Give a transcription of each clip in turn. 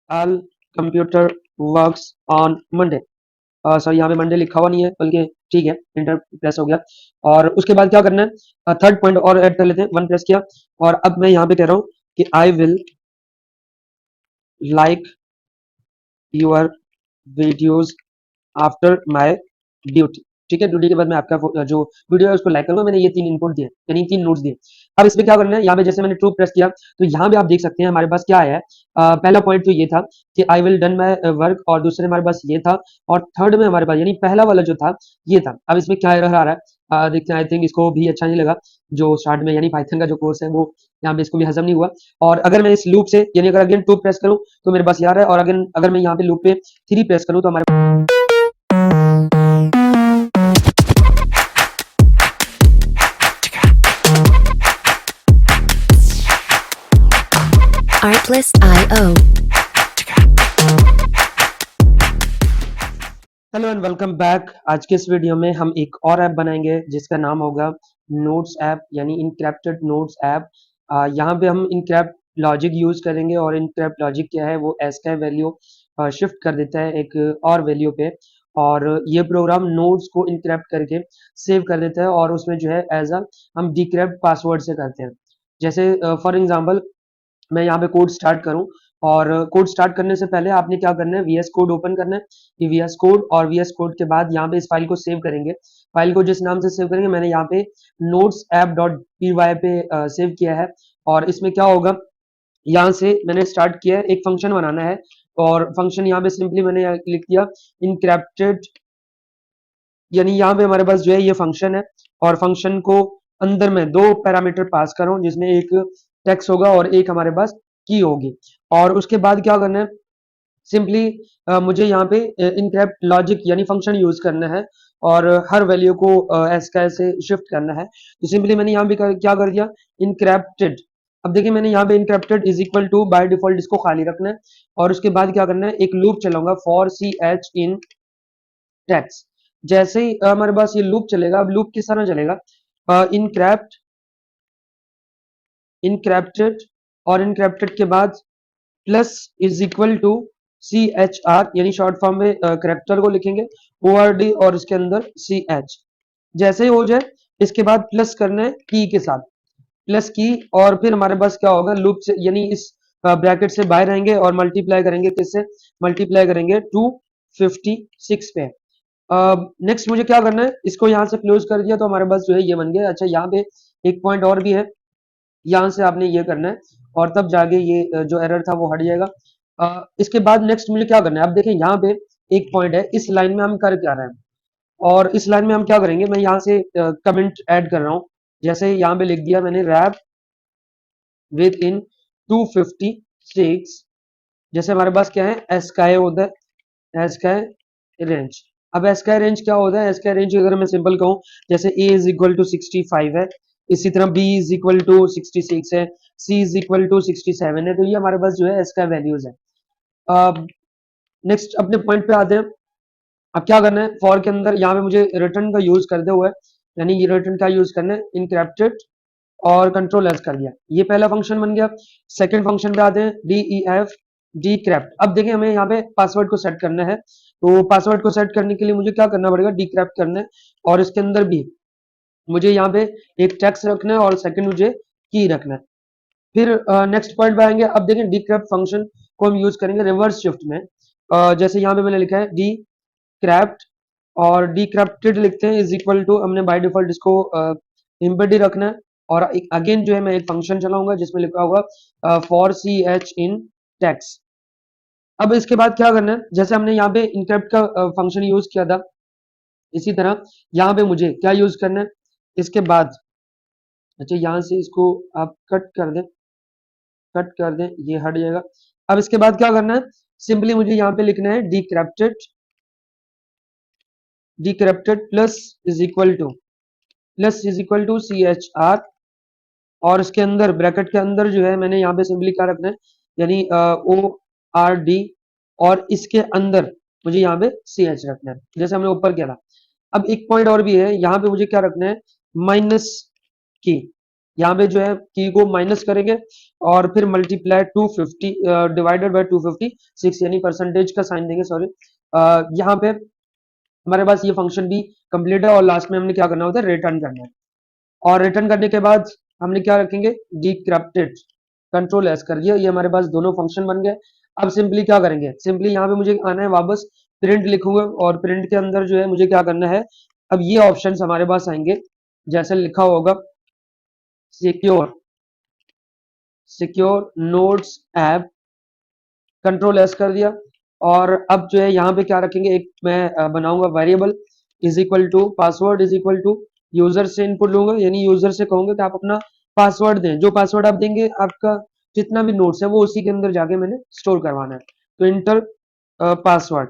All computer works on Monday. Sorry, यहाँ पे Monday लिखा हुआ नहीं है, बल्कि ठीक है, इंटर प्रेस हो गया। और उसके बाद क्या करना है, थर्ड पॉइंट और ऐड कर लेते हैं, वन प्रेस किया। और अब मैं यहाँ पे कह रहा हूँ कि I will like your videos after my duty. ठीक है, ड्यूटी के बाद मैं आपका जो वीडियो है उसको लाइक करूंगा। मैंने ये तीन इनपुट दिए, यानी तीन नोट्स दिए। अब इसमें क्या करना है, यहाँ पे जैसे मैंने ट्रू प्रेस किया तो यहाँ पे आप देख सकते हैं हमारे पास क्या आया है। पहला पॉइंट तो ये था कि I will done my work, और दूसरे हमारे पास ये था, और थर्ड में हमारे पास यानी पहला वाला जो था ये था। अब इसमें क्या एरर आ रहा है, देखते हैं। आई थिंक इसको भी अच्छा नहीं लगा जो स्टार्ट में यानी पाइथन का जो कोर्स है वो यहाँ पे इसको भी हजम नहीं हुआ। और अगर मैं इस लूप से यानी अगर अगेन टू प्रेस करूँ तो मेरे पास यार है, और अगर मैं यहाँ पे लूप पे थ्री प्रेस करूँ तो हमारे Artlist.io. Hello and welcome back. आज के इस वीडियो में हम एक और ऐप बनाएंगे जिसका नाम होगा नोट्स ऐप, यानी इनक्रैप्टेड नोट्स ऐप। यहाँ पे हम इनक्रैप्ट लॉजिक यूज करेंगे, और इनक्रैप्ट लॉजिक क्या है, वो एस का वैल्यू शिफ्ट कर देता है एक और वैल्यू पे, और ये प्रोग्राम नोट्स को इनक्रैप्ट करके सेव कर देता है, और उसमें जो है एज अ हम डिक्रैप्ट पासवर्ड से करते हैं। जैसे फॉर एग्जाम्पल मैं यहाँ पे कोड स्टार्ट करूँ, और कोड स्टार्ट करने से पहले आपने क्या करना है, VS कोड ओपन करना है, ये VS कोड, और VS कोड के बाद यहाँ पे इस फाइल को सेव करेंगे। फाइल को जिस नाम से सेव करेंगे, मैंने यहाँ पे नोट्स ऐप डॉट py पे सेव किया है। और इसमें क्या होगा, यहाँ से मैंने स्टार्ट किया है, एक फंक्शन बनाना है, और फंक्शन यहाँ पे सिंपली मैंने यहाँ लिख दिया इनक्रैप्टेड, यानी यहाँ पे हमारे पास जो है ये फंक्शन है, और फंक्शन को अंदर में दो पैरामीटर पास कर रहा हूँ, जिसमें एक टेक्स्ट होगा और एक हमारे पास की होगी। और उसके बाद क्या करना है, सिंपली मुझे यहाँ पे इनक्रैप्ट लॉजिक यानी फंक्शन यूज करना है, और हर वैल्यू को एस का ऐसे शिफ्ट करना है। तो सिंपली मैंने यहाँ पे क्या कर दिया, इनक्रैप्टेड। अब देखिए मैंने यहाँ पे encrypted is equal to, by default इसको खाली रखना है, और उसके बाद क्या करना है, एक लूप चलाऊंगा for c h in text. जैसे ही हमारे पास ये लूप चलेगा, अब लूप किस तरह चलेगा, इनक्रैप्ट, इनक्रैप्टेड, और इनक्रैप्टेड के बाद plus is equal to C H r, यानी शॉर्ट फॉर्म में करेक्टर को लिखेंगे ओ आर डी, और इसके अंदर सी एच। जैसे ही हो जाए इसके बाद प्लस करना है की के साथ, प्लस की, और फिर हमारे पास क्या होगा, लूप से यानी इस ब्रैकेट से बाहर रहेंगे, और मल्टीप्लाई करेंगे किससे, मल्टीप्लाई करेंगे 256 पे। नेक्स्ट मुझे क्या करना है, इसको यहाँ से क्लोज कर दिया तो हमारे पास जो है ये बन गया। अच्छा, यहाँ पे एक पॉइंट और भी है, यहाँ से आपने ये करना है, और तब जाके ये जो एरर था वो हट जाएगा। इसके बाद नेक्स्ट मुझे क्या करना है, अब देखिए यहाँ पे एक पॉइंट है, इस लाइन में हम कर क्या रहे हैं, और इस लाइन में हम क्या करेंगे, मैं यहाँ से कमेंट ऐड कर रहा हूँ। जैसे यहाँ पे लिख दिया मैंने रैप विद इन 256, जैसे हमारे पास क्या है, एस्काई होता है, एस्काई रेंज। अब एस्काई रेंज क्या होता है, एस्काई रेंज अगर मैं सिंपल कहूँ, जैसे ए इज इक्वल टू 65 है, इसी तरह बी इज इक्वल टू 66 है, सी इज इक्वल टू 67 है, तो ये हमारे पास जो है एस्काई वैल्यूज है। नेक्स्ट अपने पॉइंट पे आते हैं। अब क्या करना है, फॉर के अंदर यहाँ पे मुझे रिटर्न का यूज करते हुए, यानी ये रिटर्न का यूज करना है, इनक्रैप्टेड और कंट्रोल एस कर दिया, ये पहला फंक्शन बन गया। सेकंड फंक्शन पे आते हैं, डी ई एफ डीक्रैप्ट। अब देखिए हमें यहाँ पे पासवर्ड को सेट करना है, तो पासवर्ड को सेट करने के लिए मुझे क्या करना पड़ेगा, डीक्रैप्ट करना है, और इसके अंदर भी मुझे यहाँ पे एक टेक्स्ट रखना है, और सेकंड मुझे की रखना है। फिर नेक्स्ट पॉइंट पे आएंगे। अब देखें डीक्रैप्ट फंक्शन को हम यूज करेंगे रिवर्स शिफ्ट में। जैसे यहाँ पे मैंने लिखा है डी क्रैप्ट, और डीक्रैप्टेड लिखते हैं इज इक्वल टू, हमने बाय डिफॉल्ट इसको एम्बेड रखना है, और अगेन जो है मैं एक फंक्शन चलाऊंगा जिसमें लिखा होगा for c h in text. अब इसके बाद क्या करना है, जैसे हमने यहाँ पे इनक्रैप्ट का फंक्शन यूज किया था, इसी तरह यहाँ पे मुझे क्या यूज करना है इसके बाद। अच्छा, यहाँ से इसको आप कट कर दें, कट कर दें, ये हट जाएगा। अब इसके बाद क्या करना है, सिंपली मुझे यहाँ पे लिखना है decrypted, decrypted plus is equal to, plus is equal to C H R, और इसके अंदर ब्रैकेट के अंदर जो है मैंने यहाँ पे सिंपली क्या रखना है, यानी ओ आर डी, और इसके अंदर मुझे यहाँ पे सी एच रखना है, जैसे हमने ऊपर किया था। अब एक पॉइंट और भी है, यहाँ पे मुझे क्या रखना है, माइनस की, यहाँ पे जो है की को माइनस करेंगे और फिर मल्टीप्लाई 250 डिवाइडेड बाय 256 यानी परसेंटेज का साइन देंगे, सॉरी। यहाँ पे हमारे पास ये फंक्शन भी कंप्लीट है और लास्ट में हमने क्या करना होता है, रिटर्न करना है। और रिटर्न करने के बाद हमने क्या रखेंगे, डिक्रिप्टेड, कंट्रोल एस कर दिया, ये हमारे पास दोनों फंक्शन बन गए। अब सिंपली क्या करेंगे, सिंपली यहाँ पे मुझे आना है वापस, प्रिंट लिखूंगा और प्रिंट के अंदर जो है मुझे क्या करना है, अब ये ऑप्शंस हमारे पास आएंगे, जैसे लिखा होगा secure, secure notes app, control S कर दिया। और अब जो है यहाँ पे क्या रखेंगे, एक मैं बनाऊंगा variable is equal to password is equal to user से इनपुट लूंगा, यानी यूजर से कहूंगा कि आप अपना पासवर्ड दें, जो पासवर्ड आप देंगे आपका जितना भी नोट्स है वो उसी के अंदर जाके मैंने स्टोर करवाना है। तो इंटर पासवर्ड,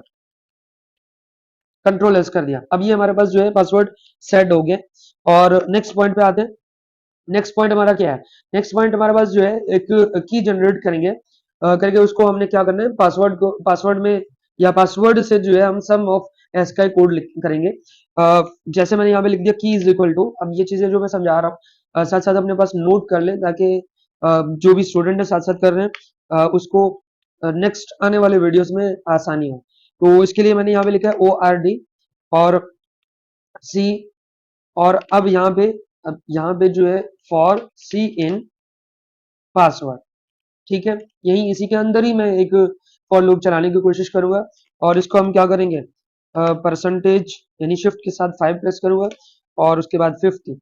कंट्रोल एस कर दिया। अब ये हमारे पास जो है पासवर्ड सेट हो गया। और नेक्स्ट पॉइंट पे आते हैं। नेक्स्ट पॉइंट हमारा क्या है, नेक्स्ट पॉइंट हमारे पास जो है एक की जनरेट करेंगे, करके उसको हमने क्या करना है, पासवर्ड को, पासवर्ड में या पासवर्ड से जो है हम सम ऑफ एस का कोड करेंगे। जैसे मैंने यहाँ पे लिख दिया की इज इक्वल टू, अब ये चीजें जो मैं समझा रहा हूँ साथ साथ अपने पास नोट कर ले, ताकि जो भी स्टूडेंट है साथ साथ कर रहे हैं उसको नेक्स्ट आने वाले वीडियोस में आसानी हो। तो इसके लिए मैंने यहाँ पे लिखा है ORD और सी, और अब यहाँ पे जो है फॉर सी इन पासवर्ड, ठीक है। यही इसी के अंदर ही मैं एक फॉर लूप चलाने की कोशिश करूंगा। और इसको हम क्या करेंगे, परसेंटेज यानी शिफ्ट के साथ 5 प्रेस करूंगा और उसके बाद 50,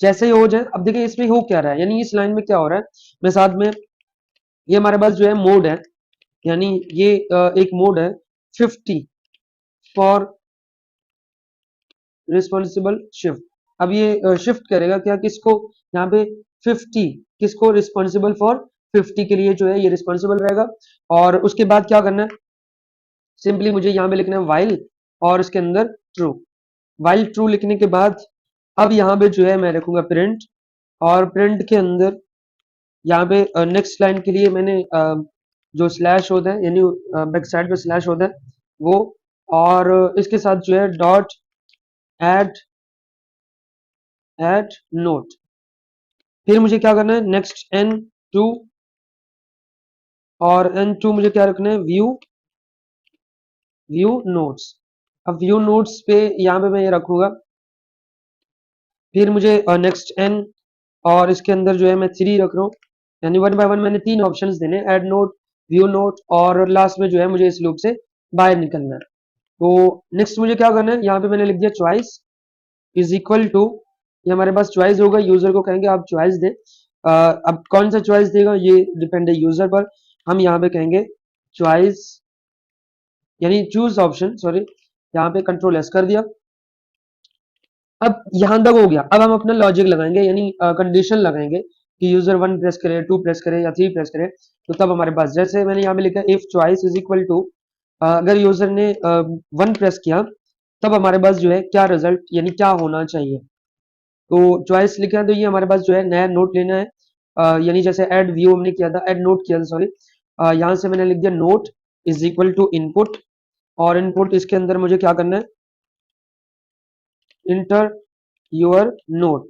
जैसे ही हो जाए। अब देखिए इसमें हो क्या रहा है, यानी इस लाइन में क्या हो रहा है, मैं साथ में ये हमारे पास जो है मोड है, यानी ये एक मोड है 50 फॉर रिस्पॉन्सिबल शिफ्ट। अब ये शिफ्ट करेगा क्या, किसको, यहाँ पे 50 किसको, रिस्पॉन्सिबल फॉर 50 के लिए जो है ये रिस्पॉन्सिबल रहेगा। और उसके बाद क्या करना है, सिंपली मुझे यहाँ पे लिखना है वाइल और इसके अंदर ट्रू, वाइल ट्रू लिखने के बाद अब यहाँ पे जो है मैं रखूंगा प्रिंट, और प्रिंट के अंदर यहाँ पे नेक्स्ट लाइन के लिए मैंने जो स्लैश होता है, यानी बैक साइड पे स्लैश होता है वो, और इसके साथ जो है डॉट एड एट नोट। फिर मुझे क्या करना है, नेक्स्ट N2, और N2 मुझे क्या रखना है, व्यू, व्यू नोट्स। अब व्यू नोट्स पे यहाँ पे मैं ये रखूंगा। फिर मुझे नेक्स्ट N, और इसके अंदर जो है मैं 3 रख रहा हूँ, यानी वन बाय वन मैंने 3 ऑप्शंस देने, एड नोट, व्यू नोट, और लास्ट में जो है मुझे इस लूप से बाहर निकलना है। तो नेक्स्ट मुझे क्या करना है, यहाँ पे मैंने लिख दिया चॉइस इज इक्वल टू, ये हमारे पास चॉइस होगा, यूजर को कहेंगे आप चॉइस दे। अब कौन सा चॉइस देगा ये डिपेंड है यूजर पर, हम यहाँ पे कहेंगे चॉइस यानी चूज ऑप्शन, सॉरी, यहाँ पे कंट्रोल एस कर दिया। अब यहां तक हो गया, अब हम अपना लॉजिक लगाएंगे, यानी कंडीशन लगाएंगे कि यूजर 1 प्रेस करे, 2 प्रेस करे या 3 प्रेस करे। तो तब हमारे पास, जैसे मैंने यहाँ पे लिखा if choice is equal to, अगर यूजर ने 1 प्रेस किया तब हमारे पास जो है क्या रिजल्ट, यानी क्या होना चाहिए। तो चॉइस लिखा है तो ये हमारे पास जो है नया नोट लेना है, यानी जैसे ऐड व्यू हमने किया था, ऐड नोट किया था, सॉरी। यहाँ से मैंने लिख दिया note is equal to input, और इनपुट इसके अंदर मुझे क्या करना है, enter your note,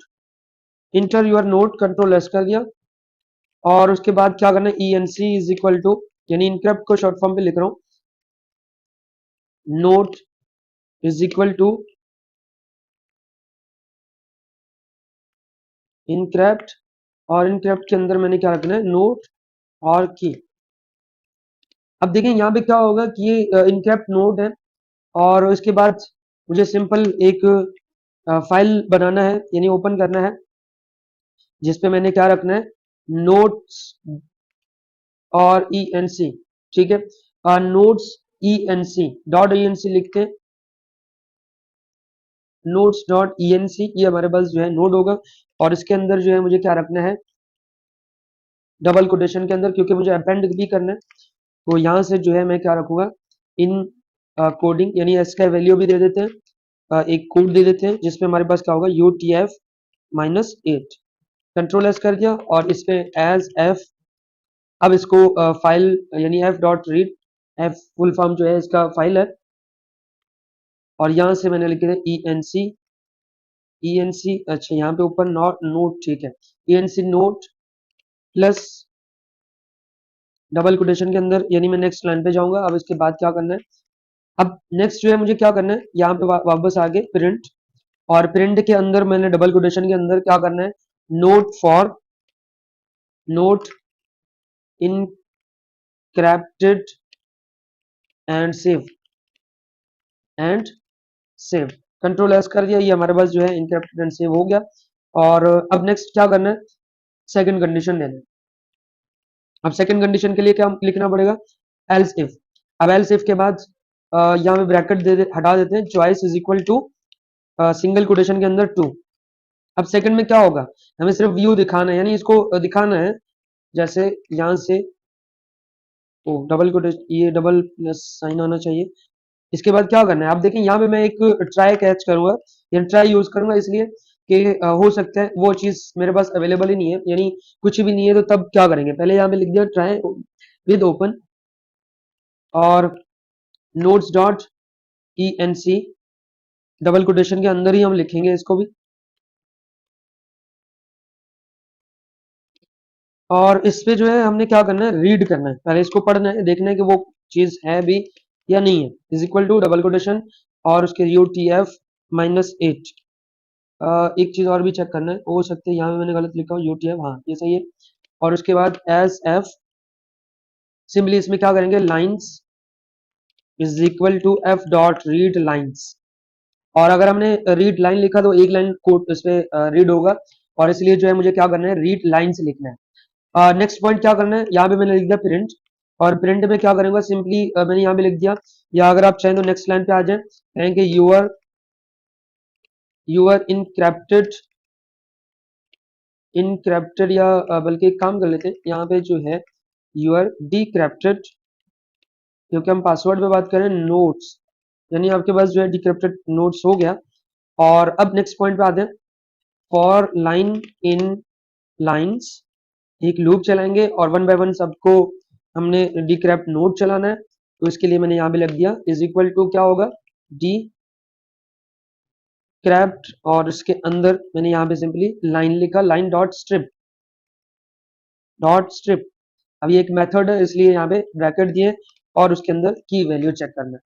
enter your note, control S कर दिया। और उसके बाद क्या करना है, enc इज इक्वल टू, यानी इनक्रप्ट को शॉर्ट फॉर्म पे लिख रहा हूँ, note is equal to encrypt, और इनक्रप्ट के अंदर मैंने क्या रखना है, नोट और की। अब देखिए यहाँ पे क्या होगा कि ये इनक्रप्ट नोट है, और उसके बाद मुझे सिंपल एक फाइल बनाना है, यानी ओपन करना है, जिसपे मैंने क्या रखना है, नोट्स और enc, ठीक है। नोट्स enc डॉट enc लिख के, नोट्स डॉट enc, ये हमारे पास जो है नोड होगा। और इसके अंदर जो है मुझे क्या रखना है, डबल कोटेशन के अंदर, क्योंकि मुझे अपेंड भी करना है। तो यहाँ से जो है मैं क्या रखूंगा, इन कोडिंग, यानी एस का वैल्यू भी दे देते हैं, एक कोड दे देते हैं जिसमें हमारे पास क्या होगा, UTF-8, कंट्रोल एस कर दिया। और इस पे एज एफ, अब इसको फाइल यानी F dot read, F full form जो है इसका फाइल है, और यहाँ से मैंने लिखे थे ENC, अच्छा यहाँ पे ऊपर नॉट नोट, ठीक है। ENC note plus double quotation के अंदर, यानी मैं नेक्स्ट लाइन पे जाऊंगा। अब इसके बाद क्या करना है, अब नेक्स्ट जो है मुझे क्या करना है, यहाँ पे वापस आके प्रिंट, और प्रिंट के अंदर मैंने डबल कोटेशन के अंदर क्या करना है, note for note encrypted and save and save. Control S कर दिया, ये हमारे पास जो है इनक्रैप्टेड एंड सेव हो गया। और अब नेक्स्ट क्या करना है, सेकंड कंडीशन लेना है। अब सेकंड कंडीशन के लिए क्या लिखना पड़ेगा, एल्स इफ। अब एल्स इफ के बाद यहाँ पे ब्रैकेट हटा देते हैं, choice is equal to single quotation के अंदर 2। अब सेकंड में क्या होगा, हमें सिर्फ व्यू दिखाना है, यानी इसको दिखाना है जैसे यहाँ से डबल कोटेशन, ये डबल प्लस साइन आना चाहिए। इसके बाद क्या करना है, आप देखें यहाँ पे मैं एक ट्राई कैच करूंगा, यानी ट्राई यूज करूंगा, इसलिए कि हो सकता है वो चीज मेरे पास अवेलेबल ही नहीं है, यानी कुछ भी नहीं है, तो तब क्या करेंगे, पहले यहाँ पे लिख दिया ट्राई विद ओपन और notes dot ENC, double quotation के अंदर ही हम लिखेंगे इसको भी, और इस पे जो है हमने क्या करना है, रीड करना है, पहले इसको पढ़ना है, देखना है कि वो चीज है भी या नहीं है। Is equal to double quotation और उसके UTF -8। एक चीज और भी चेक करना है, हो सकता है यहाँ पे मैंने गलत लिखा हो, UTF, हाँ ये सही है। और उसके बाद एस एफ, सिंपली इसमें क्या करेंगे, lines is equal to F dot read lines. और अगर हमने रीड लाइन लिखा तो एक लाइन कोड इस पे रीड होगा, और इसलिए जो है मुझे क्या करना है, रीड लाइन्स लिखना है। नेक्स्ट पॉइंट क्या करना है, यहाँ पे मैंने लिख दिया प्रिंट, और प्रिंट में क्या करूंगा, सिंपली मैंने यहाँ पे लिख दिया, या अगर आप चाहें तो नेक्स्ट लाइन पे आ जाए, कहेंगे यूआर इनक्रैप्टेड, या बल्कि एक काम कर लेते हैं, यहाँ पे जो है यूआर डिक्रैप्टेड, क्योंकि हम पासवर्ड पे बात करें, नोट्स, यानी आपके पास जो है डिक्रिप्टेड नोट्स हो गया। और अब नेक्स्ट पॉइंट पे आते हैं, फॉर लाइन इन लाइंस, एक लूप चलाएंगे और वन बाय वन सबको हमने डिक्रैप्ट नोट चलाना है, तो इसके लिए मैंने यहाँ पे लिख दिया इज इक्वल टू क्या होगा, डी क्रैप्ट, और इसके अंदर मैंने यहाँ पे सिंपली लाइन लिखा, लाइन डॉट स्ट्रिप। अब ये एक मेथड है, इसलिए यहाँ पे ब्रैकेट दिए और उसके अंदर की वैल्यू चेक करना है।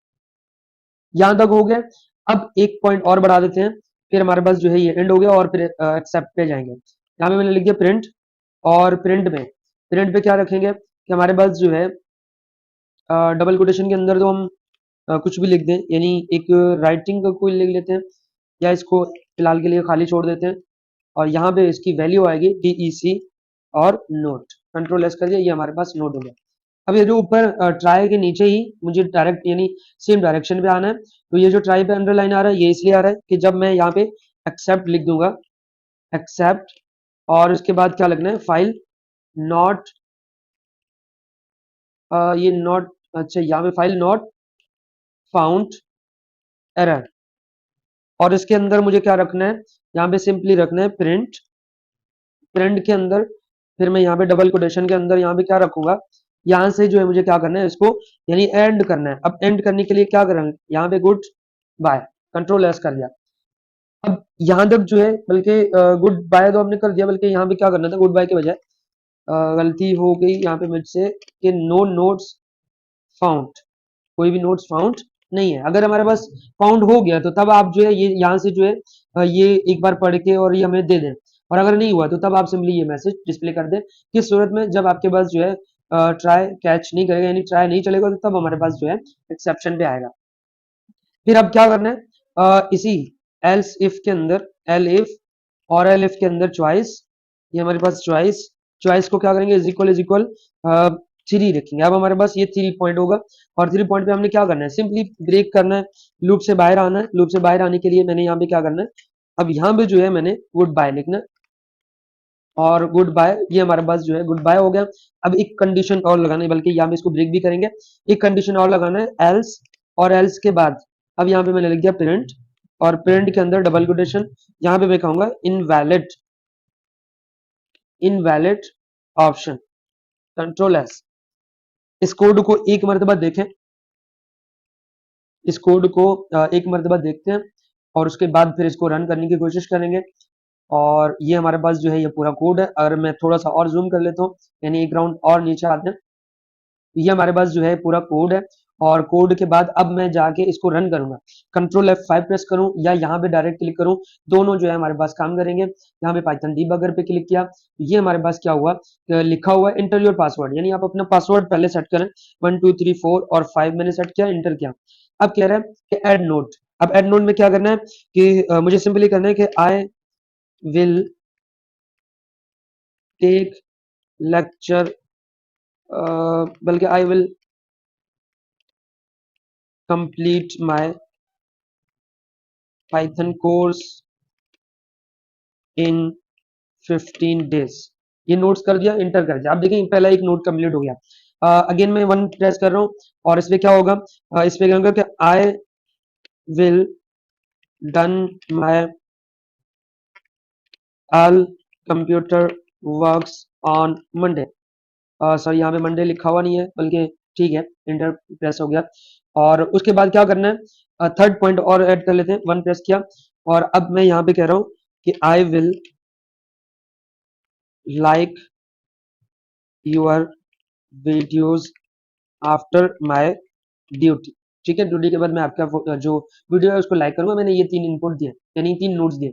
यहां तक हो गया। अब एक पॉइंट और बढ़ा देते हैं, फिर हमारे पास जो है ये एंड हो गया, और फिर एक्सेप्ट पे जाएंगे। यहाँ पे मैंने लिख दिया प्रिंट, और प्रिंट पे क्या रखेंगे कि हमारे पास जो है डबल कोटेशन के अंदर तो हम कुछ भी लिख दें, यानी एक राइटिंग का कोई लिख लेते हैं, या इसको फिलहाल के लिए खाली छोड़ देते हैं, और यहाँ पे इसकी वैल्यू आएगी DEC और नोट। कंट्रोल एस कर दिया, ये हमारे पास नोट हो गया। अब ये जो ऊपर ट्राई के नीचे ही मुझे डायरेक्ट यानी सेम डायरेक्शन पे आना है, तो ये जो ट्राई पे अंडरलाइन आ रहा है, ये इसलिए आ रहा है कि जब मैं यहाँ पे एक्सेप्ट लिख दूंगा, एक्सेप्ट, और उसके बाद क्या लिखना है, फाइल नॉट, ये नॉट, अच्छा यहाँ पे फाइल नॉट फाउंड एरर, और इसके अंदर मुझे क्या रखना है, यहाँ पे सिंपली रखना है प्रिंट के अंदर, फिर मैं यहाँ पे डबल कोटेशन के अंदर यहाँ पे क्या रखूंगा, यहाँ से जो है मुझे क्या करना है, इसको यानी एंड करना है। अब एंड करने के लिए क्या करेंगे, यहाँ पे गुड बाय, कंट्रोल एस कर दिया। अब यहाँ तक जो है, बल्कि गुड बाय तो हमने कर दिया, बल्कि यहाँ पे क्या करना था, गुड बाय के बजाय गलती हो गई यहाँ पे मुझसे कि नो नोट्स फाउंड, कोई भी नोट्स फाउंड नहीं है। अगर हमारे पास फाउंड हो गया तो तब आप जो है ये यहाँ से जो है ये एक बार पढ़ के और ये हमें दे दें, और अगर नहीं हुआ तो तब आप सिंपली ये मैसेज डिस्प्ले कर दें। किस सूरत में, जब आपके पास जो है ट्राई कैच नहीं करेगा, यानी ट्राई नहीं चलेगा, तो तब हमारे पास जो है एक्सेप्शन पे आएगा। फिर अब क्या करना है, इसी एल्स इफ के अंदर एल इफ, और एल इफ के अंदर चॉइस, ये हमारे पास चॉइस को क्या करेंगे, इज इक्वल 3 रखेंगे। अब हमारे पास ये 3 पॉइंट होगा, और 3 पॉइंट पे हमने क्या करना है, सिंपली ब्रेक करना है, लूप से बाहर आना है। लूप से बाहर आने के लिए मैंने यहाँ पे क्या करना है, अब यहाँ पे जो है मैंने गुड बाय लिखना है, और गुड बाय, ये हमारे पास जो है गुड बाय हो गया। अब एक कंडीशन और लगाना है, बल्कि यहाँ पे इसको ब्रेक भी करेंगे, एक कंडीशन और लगाना है, एल्स, और एल्स के बाद अब यहाँ पे मैंने लिख दिया प्रिंट, और प्रिंट के अंदर डबल कोटेशन, यहाँ पे मैं कहूंगा इनवैलिड ऑप्शन, कंट्रोल एस। इस कोड को एक मरतबा देखें, इस कोड को एक मरतबा देखते हैं, और उसके बाद फिर इसको रन करने की कोशिश करेंगे। और ये हमारे पास जो है ये पूरा कोड है। अगर मैं थोड़ा सा और जूम कर लेता हूँ, यानी एक राउंड और नीचे आते हैं, ये हमारे पास जो है पूरा कोड है। और कोड के बाद अब मैं जाके इसको रन करूंगा, कंट्रोल F5 प्रेस करूं या यहाँ पे डायरेक्ट क्लिक करूं, दोनों जो है हमारे पास काम करेंगे। यहाँ पे पाइथन डीबगर पे क्लिक किया, ये हमारे पास क्या हुआ, लिखा हुआ है इंटर योर पासवर्ड, यानी आप अपना पासवर्ड पहले सेट करें। 1 2 3 4 और 5 मैंने सेट किया, इंटर किया। अब कह रहा है कि ऐड नोट। अब ऐड नोट में क्या करना है कि मुझे सिंपली करना है कि आई विल टेक लेक्चर, बल्कि I will complete my Python course in 15 days. ये नोट्स कर दिया, इंटर कर दिया। आप देखें पहला एक नोट कंप्लीट हो गया। अगेन मैं 1 प्रेस कर रहा हूँ और इसमें क्या होगा, इसमें क्या होगा कि I will done my all computer works on Monday. Sorry, यहाँ पे मंडे लिखा हुआ नहीं है, बल्कि ठीक है, इंटर प्रेस हो गया। और उसके बाद क्या करना है, थर्ड पॉइंट और ऐड कर लेते हैं। 1 प्रेस किया और अब मैं यहाँ पे कह रहा हूँ कि I will like your videos after my duty. ठीक है, ड्यूटी के बाद मैं आपका जो वीडियो है उसको लाइक करूंगा। मैंने ये 3 इनपुट दिए, यानी 3 नोट्स दिए।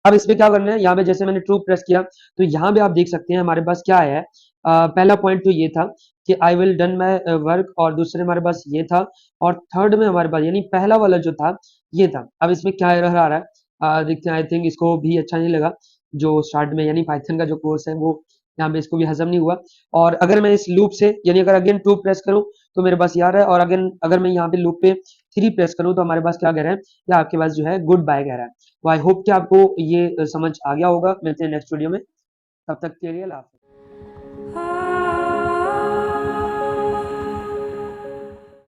अब इसमें क्या करना है, यहाँ पे जैसे मैंने ट्रू प्रेस किया तो यहाँ पे आप देख सकते हैं हमारे पास क्या आया है। पहला पॉइंट तो ये था कि I will done my work, और दूसरे हमारे पास ये था, और थर्ड में हमारे पास यानी पहला वाला जो था ये था। अब इसमें क्या एरर आ रहा है, देखते हैं। आई थिंक इसको भी अच्छा नहीं लगा जो स्टार्ट में, यानी पाइथन का जो कोर्स है वो यहाँ पे इसको भी हजम नहीं हुआ। और अगर मैं इस लूप से, यानी अगर अगेन 2 प्रेस करूं तो मेरे पास ये आ रहा है, और अगेन अगर मैं यहाँ पे लूप पे 3 प्रेस करूं तो हमारे पास क्या कह रहा है, या आपके पास जो है गुड बाय कह रहा है। तो आई होप कि आपको ये समझ आ गया होगा। मिलते हैं नेक्स्ट वीडियो में, तब तक के लिए अल्लाह हाफ़िज़।